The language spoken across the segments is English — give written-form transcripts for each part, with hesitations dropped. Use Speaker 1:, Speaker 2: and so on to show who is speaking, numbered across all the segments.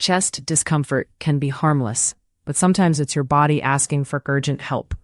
Speaker 1: Chest discomfort can be harmless, but sometimes it's your body asking for urgent help.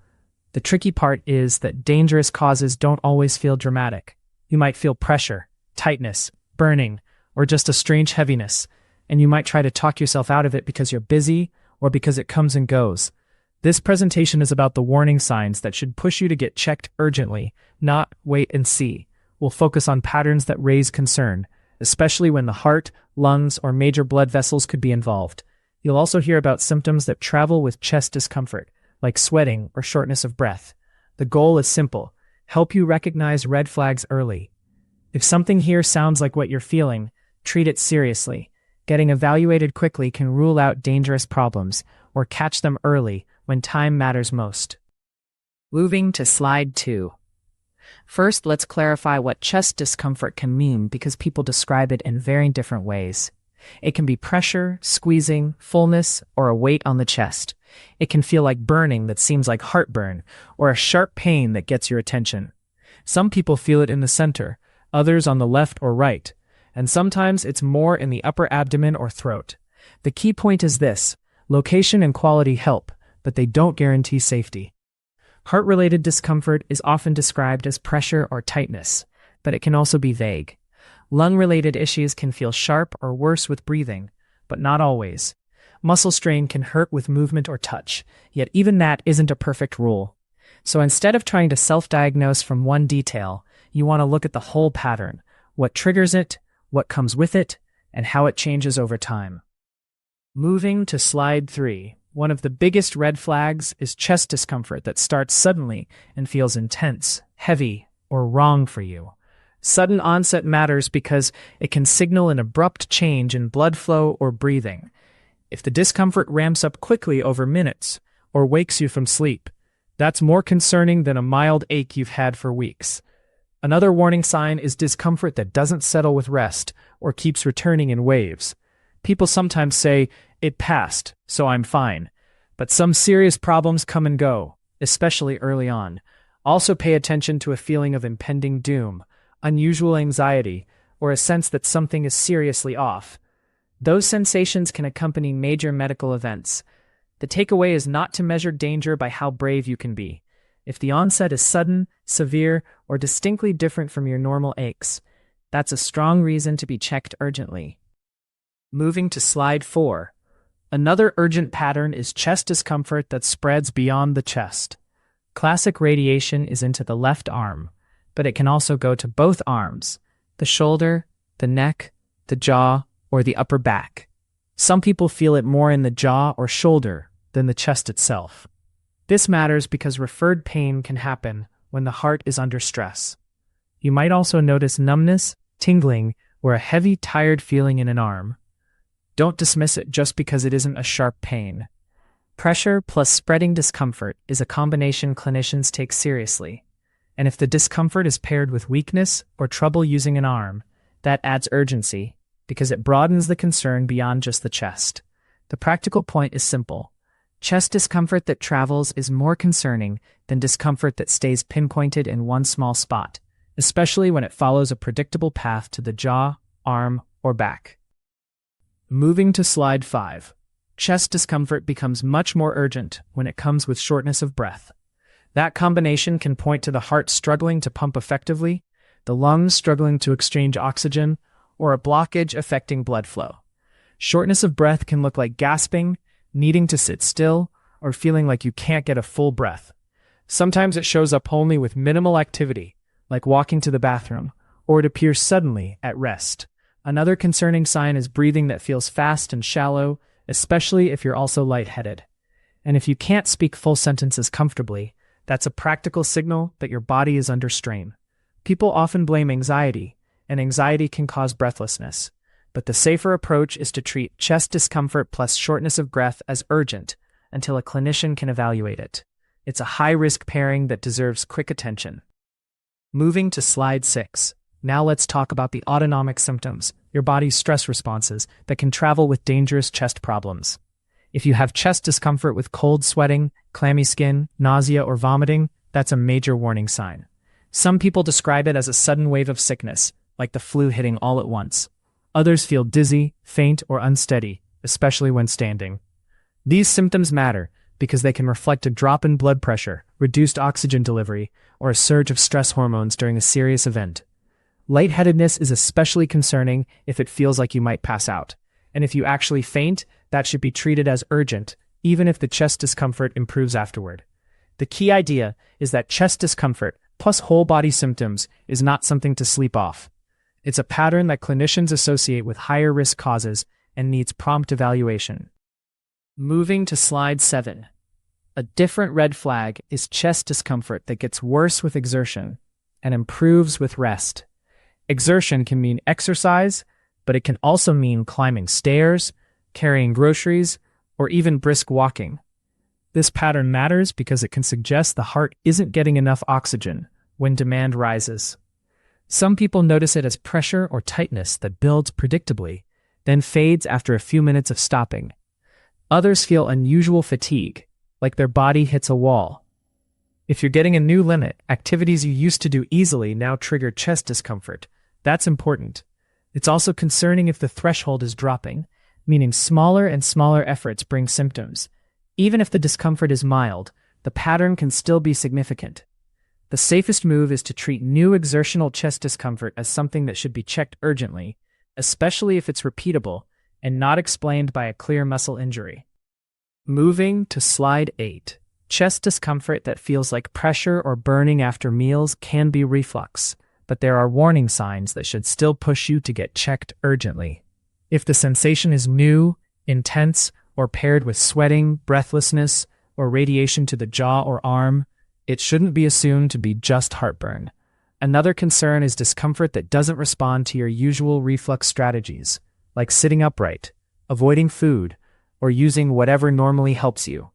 Speaker 1: The tricky part is that dangerous causes don't always feel dramatic. You might feel pressure, tightness, burning, or just a strange heaviness, and you might try to talk yourself out of it because you're busy or because it comes and goes. This presentation is about the warning signs that should push you to get checked urgently, not wait and see. We'll focus on patterns that raise concern, especially when the heart, lungs, or major blood vessels could be involved. You'll also hear about symptoms that travel with chest discomfort, like sweating or shortness of breath. The goal is simple: help you recognize red flags early. If something here sounds like what you're feeling, treat it seriously. Getting evaluated quickly can rule out dangerous problems or catch them early when time matters most. Moving to slide 2. First, let's clarify what chest discomfort can mean because people describe it in very different ways. It can be pressure, squeezing, fullness, or a weight on the chest. It can feel like burning that seems like heartburn, or a sharp pain that gets your attention. Some people feel it in the center, others on the left or right, and sometimes it's more in the upper abdomen or throat. The key point is this: location and quality help, but they don't guarantee safety. Heart-related discomfort is often described as pressure or tightness, but it can also be vague. Lung-related issues can feel sharp or worse with breathing, but not always. Muscle strain can hurt with movement or touch, yet even that isn't a perfect rule. So instead of trying to self-diagnose from one detail, you want to look at the whole pattern: what triggers it, what comes with it, and how it changes over time. Moving to slide 3. One of the biggest red flags is chest discomfort that starts suddenly and feels intense, heavy, or wrong for you. Sudden onset matters because it can signal an abrupt change in blood flow or breathing. If the discomfort ramps up quickly over minutes or wakes you from sleep, that's more concerning than a mild ache you've had for weeks. Another warning sign is discomfort that doesn't settle with rest or keeps returning in waves. People sometimes say, "It passed, so I'm fine." But some serious problems come and go, especially early on. Also pay attention to a feeling of impending doom, unusual anxiety, or a sense that something is seriously off. Those sensations can accompany major medical events. The takeaway is not to measure danger by how brave you can be. If the onset is sudden, severe, or distinctly different from your normal aches, that's a strong reason to be checked urgently. Moving to slide 4. Another urgent pattern is chest discomfort that spreads beyond the chest. Classic radiation is into the left arm, but it can also go to both arms, the shoulder, the neck, the jaw, or the upper back. Some people feel it more in the jaw or shoulder than the chest itself. This matters because referred pain can happen when the heart is under stress. You might also notice numbness, tingling, or a heavy, tired feeling in an arm. Don't dismiss it just because it isn't a sharp pain. Pressure plus spreading discomfort is a combination clinicians take seriously. And if the discomfort is paired with weakness or trouble using an arm, that adds urgency because it broadens the concern beyond just the chest. The practical point is simple. Chest discomfort that travels is more concerning than discomfort that stays pinpointed in one small spot, especially when it follows a predictable path to the jaw, arm, or back. Moving to slide 5. Chest discomfort becomes much more urgent when it comes with shortness of breath. That combination can point to the heart struggling to pump effectively, the lungs struggling to exchange oxygen, or a blockage affecting blood flow. Shortness of breath can look like gasping, needing to sit still, or feeling like you can't get a full breath. Sometimes it shows up only with minimal activity, like walking to the bathroom, or it appears suddenly at rest. Another concerning sign is breathing that feels fast and shallow, especially if you're also lightheaded. And if you can't speak full sentences comfortably, that's a practical signal that your body is under strain. People often blame anxiety, and anxiety can cause breathlessness. But the safer approach is to treat chest discomfort plus shortness of breath as urgent until a clinician can evaluate it. It's a high-risk pairing that deserves quick attention. Moving to slide 6. Now let's talk about the autonomic symptoms, your body's stress responses that can travel with dangerous chest problems. If you have chest discomfort with cold sweating, clammy skin, nausea, or vomiting, that's a major warning sign. Some people describe it as a sudden wave of sickness, like the flu hitting all at once. Others feel dizzy, faint, or unsteady, especially when standing. These symptoms matter because they can reflect a drop in blood pressure, reduced oxygen delivery, or a surge of stress hormones during a serious event. Lightheadedness is especially concerning if it feels like you might pass out, and if you actually faint, that should be treated as urgent, even if the chest discomfort improves afterward. The key idea is that chest discomfort plus whole body symptoms is not something to sleep off. It's a pattern that clinicians associate with higher risk causes and needs prompt evaluation. Moving to slide 7. A different red flag is chest discomfort that gets worse with exertion and improves with rest. Exertion can mean exercise, but it can also mean climbing stairs, carrying groceries, or even brisk walking. This pattern matters because it can suggest the heart isn't getting enough oxygen when demand rises. Some people notice it as pressure or tightness that builds predictably, then fades after a few minutes of stopping. Others feel unusual fatigue, like their body hits a wall. If you're getting a new limit, activities you used to do easily now trigger chest discomfort. That's important. It's also concerning if the threshold is dropping, meaning smaller and smaller efforts bring symptoms. Even if the discomfort is mild, the pattern can still be significant. The safest move is to treat new exertional chest discomfort as something that should be checked urgently, especially if it's repeatable and not explained by a clear muscle injury. Moving to slide 8. Chest discomfort that feels like pressure or burning after meals can be reflux, but there are warning signs that should still push you to get checked urgently. If the sensation is new, intense, or paired with sweating, breathlessness, or radiation to the jaw or arm, it shouldn't be assumed to be just heartburn. Another concern is discomfort that doesn't respond to your usual reflux strategies, like sitting upright, avoiding food, or using whatever normally helps you.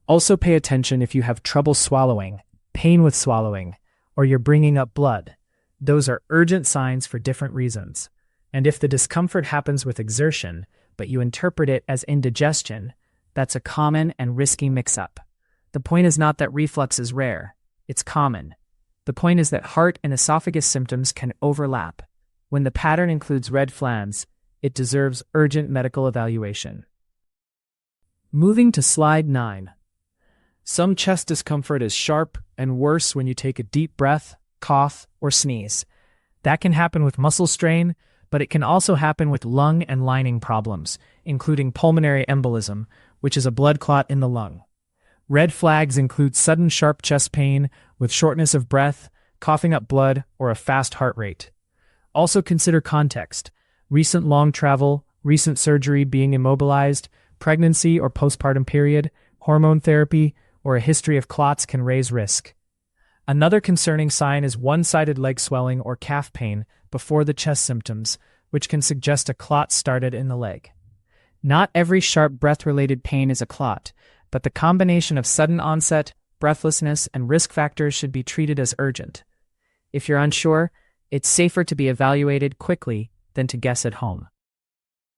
Speaker 1: Also pay attention if you have trouble swallowing, pain with swallowing, or you're bringing up blood. Those are urgent signs for different reasons. And if the discomfort happens with exertion, but you interpret it as indigestion, that's a common and risky mix-up. The point is not that reflux is rare, it's common. The point is that heart and esophagus symptoms can overlap. When the pattern includes red flags, it deserves urgent medical evaluation. Moving to slide 9. Some chest discomfort is sharp and worse when you take a deep breath, cough, or sneeze. That can happen with muscle strain, but it can also happen with lung and lining problems, including pulmonary embolism, which is a blood clot in the lung. Red flags include sudden sharp chest pain with shortness of breath, coughing up blood, or a fast heart rate. Also consider context: recent long travel, recent surgery, being immobilized, pregnancy or postpartum period, hormone therapy, or a history of clots can raise risk. Another concerning sign is one-sided leg swelling or calf pain before the chest symptoms, which can suggest a clot started in the leg. Not every sharp breath-related pain is a clot, but the combination of sudden onset, breathlessness, and risk factors should be treated as urgent. If you're unsure, it's safer to be evaluated quickly than to guess at home.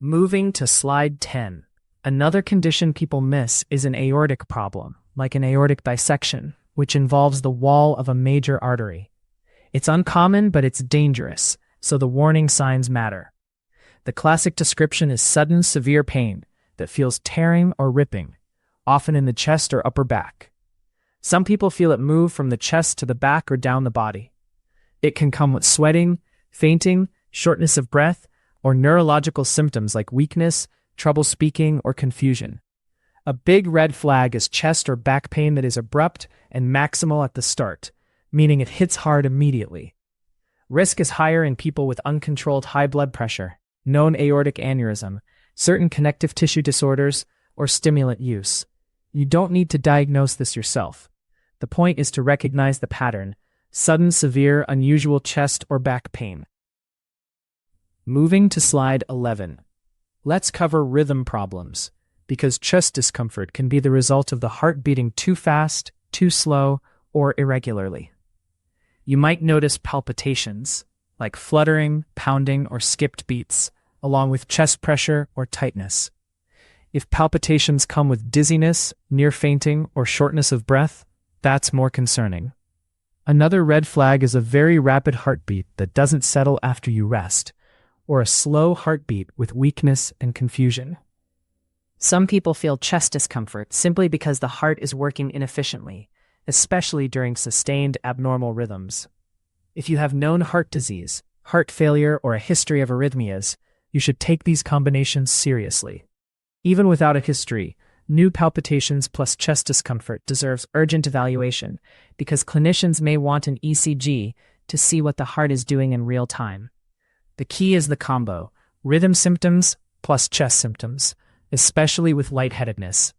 Speaker 1: Moving to slide 10. Another condition people miss is an aortic problem, like an aortic dissection, which involves the wall of a major artery. It's uncommon, but it's dangerous, so the warning signs matter. The classic description is sudden, severe pain that feels tearing or ripping, often in the chest or upper back. Some people feel it move from the chest to the back or down the body. It can come with sweating, fainting, shortness of breath, or neurological symptoms like weakness, trouble speaking, or confusion. A big red flag is chest or back pain that is abrupt and maximal at the start, meaning it hits hard immediately. Risk is higher in people with uncontrolled high blood pressure, known aortic aneurysm, certain connective tissue disorders, or stimulant use. You don't need to diagnose this yourself. The point is to recognize the pattern: sudden, severe, unusual chest or back pain. Moving to slide 11. Let's cover rhythm problems, because chest discomfort can be the result of the heart beating too fast, too slow, or irregularly. You might notice palpitations, like fluttering, pounding, or skipped beats, along with chest pressure or tightness. If palpitations come with dizziness, near fainting, or shortness of breath, that's more concerning. Another red flag is a very rapid heartbeat that doesn't settle after you rest, or a slow heartbeat with weakness and confusion. Some people feel chest discomfort simply because the heart is working inefficiently, especially during sustained abnormal rhythms. If you have known heart disease, heart failure, or a history of arrhythmias, you should take these combinations seriously. Even without a history, new palpitations plus chest discomfort deserves urgent evaluation because clinicians may want an ECG to see what the heart is doing in real time. The key is the combo: rhythm symptoms plus chest symptoms, especially with lightheadedness.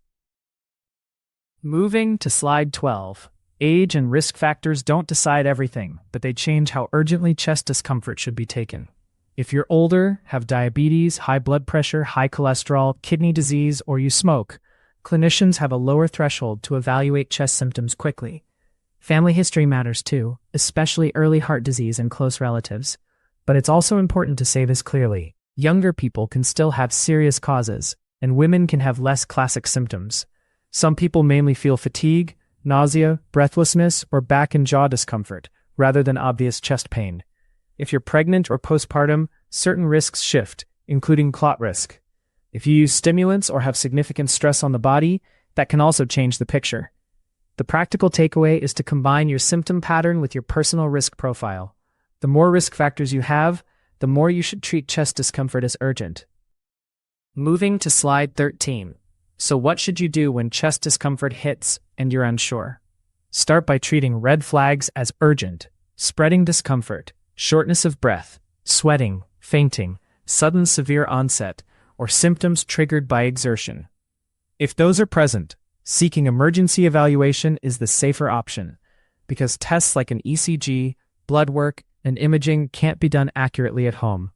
Speaker 1: Moving to slide 12. Age and risk factors don't decide everything, but they change how urgently chest discomfort should be taken. If you're older, have diabetes, high blood pressure, high cholesterol, kidney disease, or you smoke, clinicians have a lower threshold to evaluate chest symptoms quickly. Family history matters too, especially early heart disease and close relatives. But it's also important to say this clearly. Younger people can still have serious causes, and women can have less classic symptoms. Some people mainly feel fatigue, nausea, breathlessness, or back and jaw discomfort, rather than obvious chest pain. If you're pregnant or postpartum, certain risks shift, including clot risk. If you use stimulants or have significant stress on the body, that can also change the picture. The practical takeaway is to combine your symptom pattern with your personal risk profile. The more risk factors you have, the more you should treat chest discomfort as urgent. Moving to slide 13. So what should you do when chest discomfort hits and you're unsure? Start by treating red flags as urgent: spreading discomfort, shortness of breath, sweating, fainting, sudden severe onset, or symptoms triggered by exertion. If those are present, seeking emergency evaluation is the safer option, because tests like an ECG, blood work, and imaging can't be done accurately at home.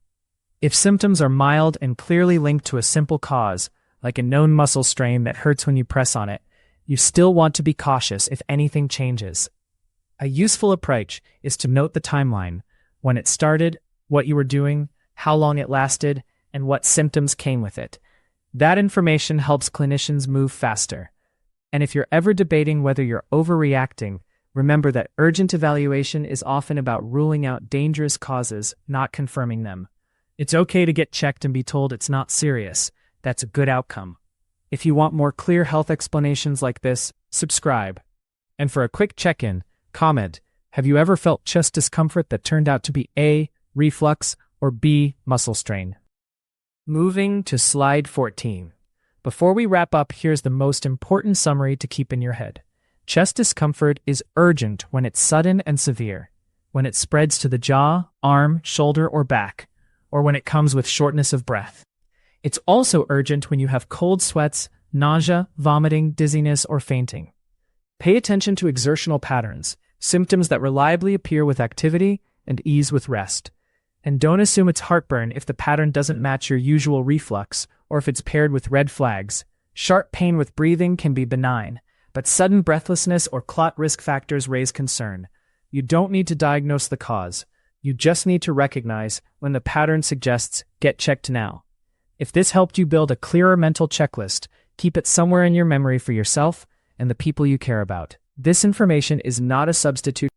Speaker 1: If symptoms are mild and clearly linked to a simple cause, like a known muscle strain that hurts when you press on it, you still want to be cautious if anything changes. A useful approach is to note the timeline: when it started, what you were doing, how long it lasted, and what symptoms came with it. That information helps clinicians move faster. And if you're ever debating whether you're overreacting, remember that urgent evaluation is often about ruling out dangerous causes, not confirming them. It's okay to get checked and be told it's not serious. That's a good outcome. If you want more clear health explanations like this, subscribe. And for a quick check-in, comment: have you ever felt chest discomfort that turned out to be A, reflux, or B, muscle strain? Moving to slide 14. Before we wrap up, here's the most important summary to keep in your head. Chest discomfort is urgent when it's sudden and severe, when it spreads to the jaw, arm, shoulder, or back, or when it comes with shortness of breath. It's also urgent when you have cold sweats, nausea, vomiting, dizziness, or fainting. Pay attention to exertional patterns, symptoms that reliably appear with activity and ease with rest. And don't assume it's heartburn if the pattern doesn't match your usual reflux or if it's paired with red flags. Sharp pain with breathing can be benign, but sudden breathlessness or clot risk factors raise concern. You don't need to diagnose the cause. You just need to recognize when the pattern suggests get checked now. If this helped you build a clearer mental checklist, keep it somewhere in your memory for yourself and the people you care about. This information is not a substitute